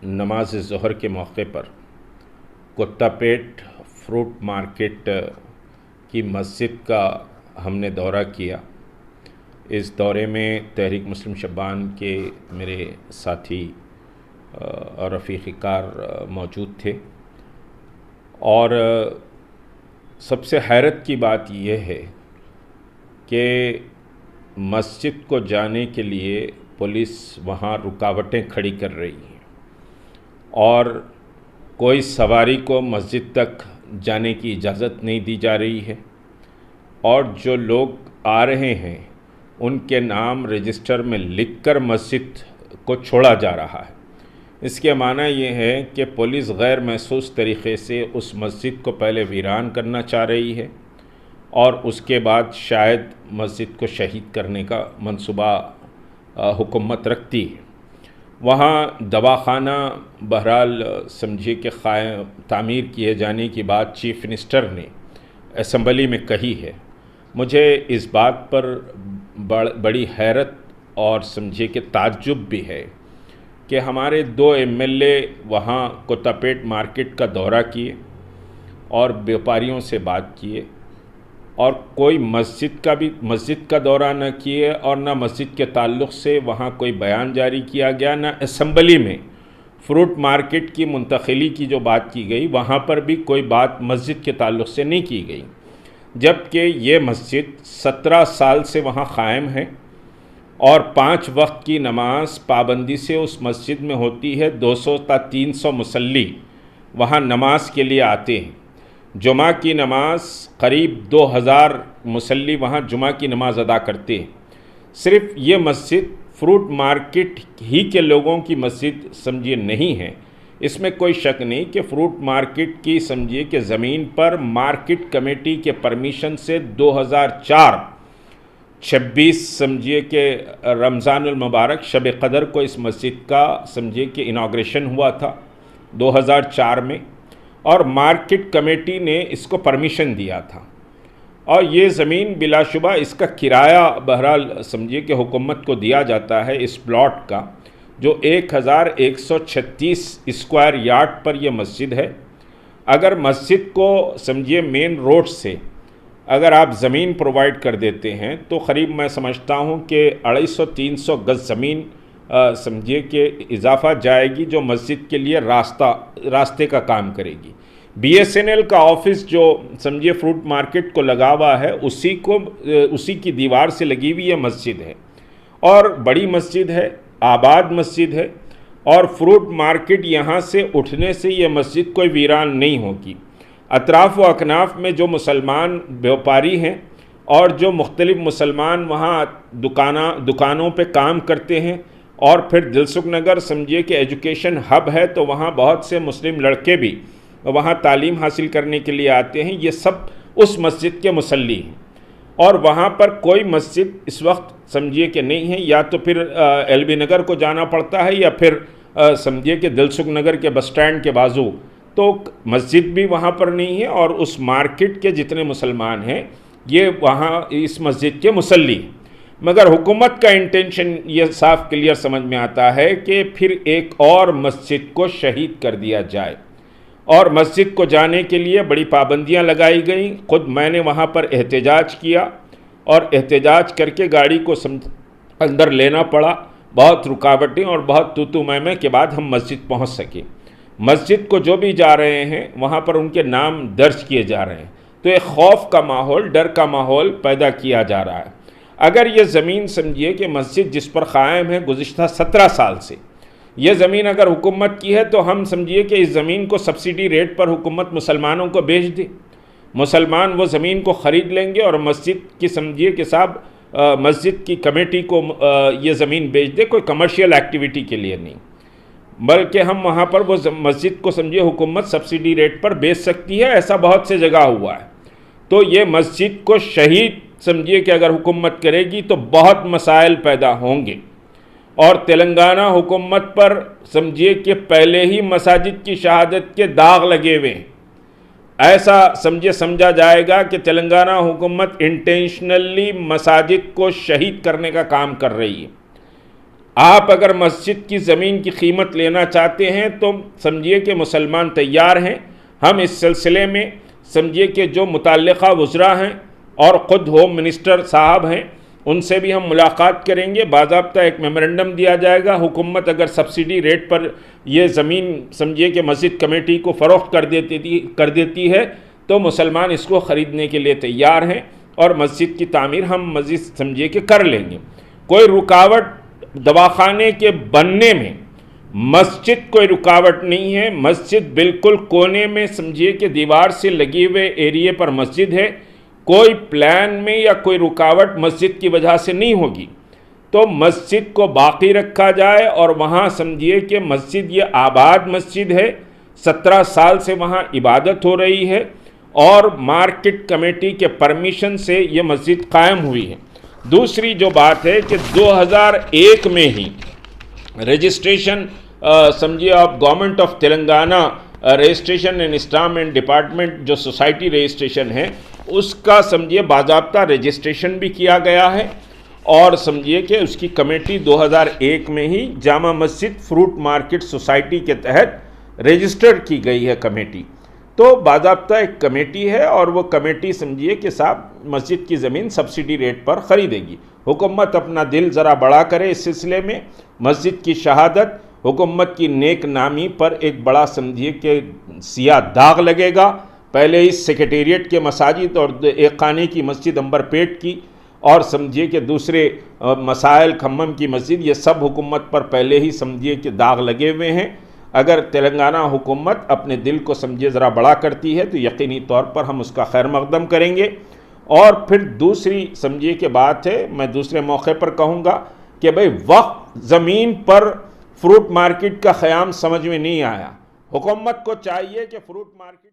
نماز ظہر کے موقع پر کتا پیٹ فروٹ مارکیٹ کی مسجد کا ہم نے دورہ کیا۔ اس دورے میں تحریک مسلم شبان کے میرے ساتھی اور رفیق کار موجود تھے، اور سب سے حیرت کی بات یہ ہے کہ مسجد کو جانے کے لیے پولیس وہاں رکاوٹیں کھڑی کر رہی ہیں، اور کوئی سواری کو مسجد تک جانے کی اجازت نہیں دی جا رہی ہے، اور جو لوگ آ رہے ہیں ان کے نام رجسٹر میں لکھ کر مسجد کو چھوڑا جا رہا ہے۔ اس کے معنی یہ ہے کہ پولیس غیر محسوس طریقے سے اس مسجد کو پہلے ویران کرنا چاہ رہی ہے، اور اس کے بعد شاید مسجد کو شہید کرنے کا منصوبہ حکومت رکھتی ہے۔ وہاں دواخانہ بہرحال سمجھیے کہ تعمیر کیے جانے کی بات چیف منسٹر نے اسمبلی میں کہی ہے۔ مجھے اس بات پر بڑی حیرت اور سمجھیے کہ تعجب بھی ہے کہ ہمارے 2 MLA وہاں کتا پیٹ مارکیٹ کا دورہ کیے اور بیوپاریوں سے بات کیے، اور کوئی مسجد کا دورہ نہ کیے، اور نہ مسجد کے تعلق سے وہاں کوئی بیان جاری کیا گیا، نہ اسمبلی میں فروٹ مارکیٹ کی منتقلی کی جو بات کی گئی وہاں پر بھی کوئی بات مسجد کے تعلق سے نہیں کی گئی، جبکہ یہ مسجد 17 سال سے وہاں قائم ہے، اور 5 وقت کی نماز پابندی سے اس مسجد میں ہوتی ہے۔ 200 تا 300 مصلی وہاں نماز کے لیے آتے ہیں۔ جمعہ کی نماز قریب 2000 مصلی وہاں جمعہ کی نماز ادا کرتے ہیں۔ صرف یہ مسجد فروٹ مارکیٹ ہی کے لوگوں کی مسجد سمجھیے نہیں ہے، اس میں کوئی شک نہیں کہ فروٹ مارکیٹ کی سمجھیے کہ زمین پر مارکیٹ کمیٹی کے پرمیشن سے 2004 26 سمجھیے کہ رمضان المبارک شب قدر کو اس مسجد کا سمجھیے کہ اناگریشن ہوا تھا 2004 میں، اور مارکیٹ کمیٹی نے اس کو پرمیشن دیا تھا، اور یہ زمین بلا شبہ اس کا کرایہ بہرحال سمجھیے کہ حکومت کو دیا جاتا ہے اس پلاٹ کا، جو 1136 اسکوائر یارڈ پر یہ مسجد ہے۔ اگر مسجد کو سمجھیے مین روڈ سے اگر آپ زمین پرووائڈ کر دیتے ہیں تو قریب میں سمجھتا ہوں کہ 250-300 گز زمین سمجھیے کہ اضافہ جائے گی، جو مسجد کے لیے راستے کا کام کرے گی۔ BSNL کا آفس جو سمجھیے فروٹ مارکیٹ کو لگا ہوا ہے، اسی کی دیوار سے لگی ہوئی یہ مسجد ہے، اور بڑی مسجد ہے، آباد مسجد ہے، اور فروٹ مارکیٹ یہاں سے اٹھنے سے یہ مسجد کوئی ویران نہیں ہوگی۔ اطراف و اکناف میں جو مسلمان بیوپاری ہیں اور جو مختلف مسلمان وہاں دکانوں پہ کام کرتے ہیں، اور پھر دلسکھ نگر سمجھیے کہ ایجوکیشن ہب ہے، تو وہاں بہت سے مسلم لڑکے بھی وہاں تعلیم حاصل کرنے کے لیے آتے ہیں، یہ سب اس مسجد کے مصلی ہیں، اور وہاں پر کوئی مسجد اس وقت سمجھیے کہ نہیں ہے، یا تو پھر LB نگر کو جانا پڑتا ہے، یا پھر سمجھیے کہ دلسکھ نگر کے بس سٹینڈ کے بازو، تو مسجد بھی وہاں پر نہیں ہے، اور اس مارکیٹ کے جتنے مسلمان ہیں یہ وہاں اس مسجد کے مصلی ہیں۔ مگر حکومت کا انٹینشن یہ صاف کلیئر سمجھ میں آتا ہے کہ پھر ایک اور مسجد کو شہید کر دیا جائے، اور مسجد کو جانے کے لیے بڑی پابندیاں لگائی گئیں۔ خود میں نے وہاں پر احتجاج کیا، اور احتجاج کر کے گاڑی کو اندر لینا پڑا، بہت رکاوٹیں اور بہت تو میں کے بعد ہم مسجد پہنچ سکے۔ مسجد کو جو بھی جا رہے ہیں وہاں پر ان کے نام درج کیے جا رہے ہیں، تو ایک خوف کا ماحول، ڈر کا ماحول پیدا کیا جا رہا ہے۔ اگر یہ زمین سمجھیے کہ مسجد جس پر قائم ہے گزشتہ 17 سال سے، یہ زمین اگر حکومت کی ہے، تو ہم سمجھیے کہ اس زمین کو سبسڈی ریٹ پر حکومت مسلمانوں کو بیچ دے، مسلمان وہ زمین کو خرید لیں گے، اور مسجد کی سمجھیے کہ صاحب مسجد کی کمیٹی کو یہ زمین بیچ دے، کوئی کمرشل ایکٹیویٹی کے لیے نہیں، بلکہ ہم وہاں پر وہ مسجد کو سمجھیے حکومت سبسڈی ریٹ پر بیچ سکتی ہے، ایسا بہت سے جگہ ہوا ہے۔ تو یہ مسجد کو شہید سمجھیے کہ اگر حکومت کرے گی تو بہت مسائل پیدا ہوں گے، اور تلنگانہ حکومت پر سمجھیے کہ پہلے ہی مساجد کی شہادت کے داغ لگے ہوئے ہیں۔ ایسا سمجھا جائے گا کہ تلنگانہ حکومت انٹینشنلی مساجد کو شہید کرنے کا کام کر رہی ہے۔ آپ اگر مسجد کی زمین کی قیمت لینا چاہتے ہیں تو سمجھیے کہ مسلمان تیار ہیں. ہم اس سلسلے میں سمجھیے کہ جو متعلقہ وزراء ہیں اور خود ہوم منسٹر صاحب ہیں ان سے بھی ہم ملاقات کریں گے. باضابطہ ایک میمورنڈم دیا جائے گا. حکومت اگر سبسڈی ریٹ پر یہ زمین سمجھیے کہ مسجد کمیٹی کو فروخت کر دیتی ہے تو مسلمان اس کو خریدنے کے لیے تیار ہیں اور مسجد کی تعمیر ہم مسجد سمجھیے کہ کر لیں گے. کوئی رکاوٹ دواخانے کے بننے میں مسجد کوئی رکاوٹ نہیں ہے. مسجد بالکل کونے میں سمجھیے کہ دیوار سے لگے ہوئے ایریے پر مسجد ہے. کوئی پلان میں یا کوئی رکاوٹ مسجد کی وجہ سے نہیں ہوگی. تو مسجد کو باقی رکھا جائے اور وہاں سمجھیے کہ مسجد یہ آباد مسجد ہے. 17 سال سے وہاں عبادت ہو رہی ہے اور مارکیٹ کمیٹی کے پرمیشن سے یہ مسجد قائم ہوئی ہے. دوسری جو بات ہے کہ 2001 میں ہی رجسٹریشن سمجھیے آپ government of Telangana registration and installment department جو سوسائٹی رجسٹریشن ہے اس کا سمجھیے باضابطہ رجسٹریشن بھی کیا گیا ہے اور سمجھیے کہ اس کی کمیٹی 2001 میں ہی Jama Masjid fruit market society کے تحت رجسٹر کی گئی ہے کمیٹی. تو باضابطہ ایک کمیٹی ہے اور وہ کمیٹی سمجھیے کہ صاحب مسجد کی زمین سبسڈی ریٹ پر خریدے گی. حکومت اپنا دل ذرا بڑا کرے اس سلسلے میں. مسجد کی شہادت حکومت کی نیک نامی پر ایک بڑا سمجھیے کہ سیاہ داغ لگے گا. پہلے اس سیکریٹریٹ کے مساجد اور ایک خانے کی مسجد امبر پیٹ کی اور سمجھیے کہ دوسرے مسائل کھمم کی مسجد یہ سب حکومت پر پہلے ہی سمجھیے کہ داغ لگے ہوئے ہیں. اگر تلنگانہ حکومت اپنے دل کو سمجھے ذرا بڑا کرتی ہے تو یقینی طور پر ہم اس کا خیر مقدم کریں گے. اور پھر دوسری سمجھیے کہ بات ہے میں دوسرے موقع پر کہوں گا کہ بھئی وقف زمین پر فروٹ مارکیٹ کا قیام سمجھ میں نہیں آیا. حکومت کو چاہیے کہ فروٹ مارکیٹ